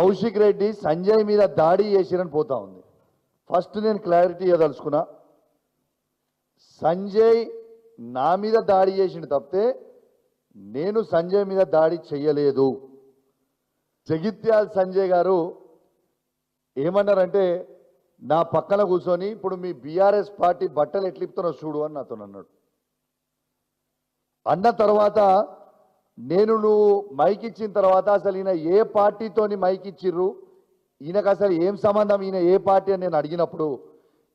కౌశిక్ రెడ్డి సంజయ్ మీద దాడి చేసిరని పోతా ఉంది. ఫస్ట్ నేను క్లారిటీ ఇవ్వదలుచుకున్నా, సంజయ్ నా మీద దాడి చేసిండు తప్పితే నేను సంజయ్ మీద దాడి చెయ్యలేదు. జగిత్యాల సంజయ్ గారు ఏమన్నారంటే నా పక్కన కూర్చొని ఇప్పుడు మీ బీఆర్ఎస్ పార్టీ బట్టలు ఎట్లిపుతారో చూడు అని నాతో అన్నాడు. అన్న తర్వాత నేను నువ్వు మైక్ ఇచ్చిన తర్వాత అసలు ఈయన ఏ పార్టీతోని మైక్ ఇచ్చిర్రు, ఈయనకు అసలు ఏం సంబంధం, ఈయన ఏ పార్టీ అని నేను అడిగినప్పుడు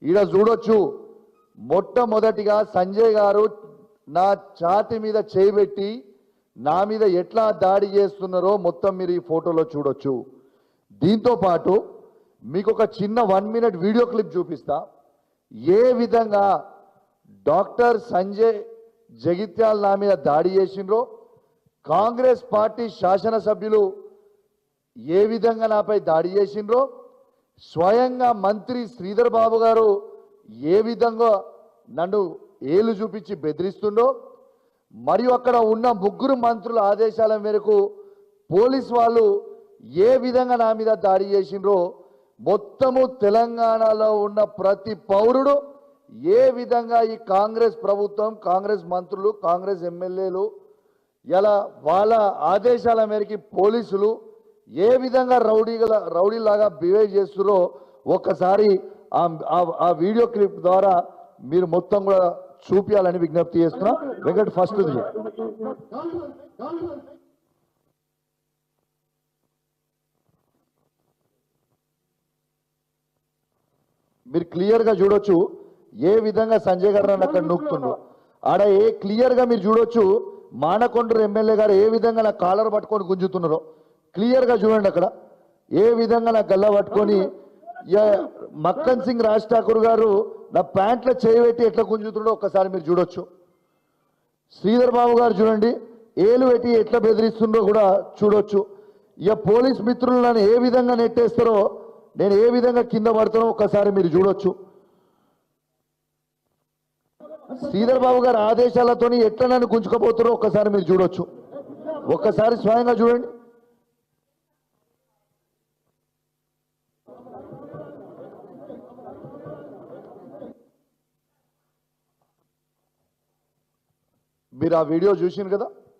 ఈడ చూడొచ్చు మొట్టమొదటిగా సంజయ్ గారు నా ఛాతి మీద చేయబెట్టి నా మీద ఎట్లా దాడి చేస్తున్నారో మొత్తం మీరు ఈ ఫోటోలో చూడొచ్చు. దీంతో పాటు మీకు ఒక చిన్న 1 మినిట్ వీడియో క్లిప్ చూపిస్తా. ఏ విధంగా డాక్టర్ సంజయ్ జగిత్యాల నా మీద దాడి చేసిండ్రో, కాంగ్రెస్ పార్టీ శాసనసభ్యులు ఏ విధంగా నాపై దాడి చేసిండ్రో, స్వయంగా మంత్రి శ్రీధర్ బాబు గారు ఏ విధంగా నన్ను ఏలు చూపించి బెదిరిస్తుండో, మరియు అక్కడ ఉన్న 3 మంత్రుల ఆదేశాల మేరకు పోలీస్ వాళ్ళు ఏ విధంగా నా మీద దాడి చేసిండ్రో మొత్తము తెలంగాణలో ఉన్న ప్రతి పౌరుడు ఏ విధంగా ఈ కాంగ్రెస్ ప్రభుత్వం, కాంగ్రెస్ మంత్రులు, కాంగ్రెస్ ఎమ్మెల్యేలు ఇలా వాళ్ళ ఆదేశాల మేరకు పోలీసులు ఏ విధంగా రౌడీలాగా బిహేవ్ చేస్తున్నారో ఒక్కసారి ఆ వీడియో క్లిప్ ద్వారా మీరు మొత్తం కూడా చూపించాలని విజ్ఞప్తి చేస్తున్నా. వెంకట్ ఫస్ట్ మీరు క్లియర్గా చూడొచ్చు ఏ విధంగా సంజయ్ గారు నన్ను అక్కడ నూకుతుండ్రు. ఆడ క్లియర్గా మీరు చూడొచ్చు మానకొండూరు ఎమ్మెల్యే గారు ఏ విధంగా నా కాలర్ పట్టుకొని గుంజుతున్నారో క్లియర్గా చూడండి. అక్కడ ఏ విధంగా నా గల్ల పట్టుకొని మక్కన్ సింగ్ రాజ్ ఠాకూర్ గారు నా ప్యాంట్లో చేయబెట్టి ఎట్లా గుంజుతుండో ఒక్కసారి మీరు చూడొచ్చు. శ్రీధర్ బాబు గారు చూడండి ఏలు పెట్టి ఎట్లా బెదిరిస్తుండో కూడా చూడొచ్చు. ఇక పోలీస్ మిత్రులు నన్ను ఏ విధంగా నెట్టేస్తారో, నేను ఏ విధంగా కింద పడుతానో ఒక్కసారి మీరు చూడొచ్చు. శ్రీధర్ బాబు గారి ఆదేశాలతో ఎట్లా నన్ను గుంజుకపోతారో ఒక్కసారి మీరు చూడొచ్చు. ఒక్కసారి స్వయంగా చూడండి. మీరు ఆ వీడియో చూసిండ్రు కదా.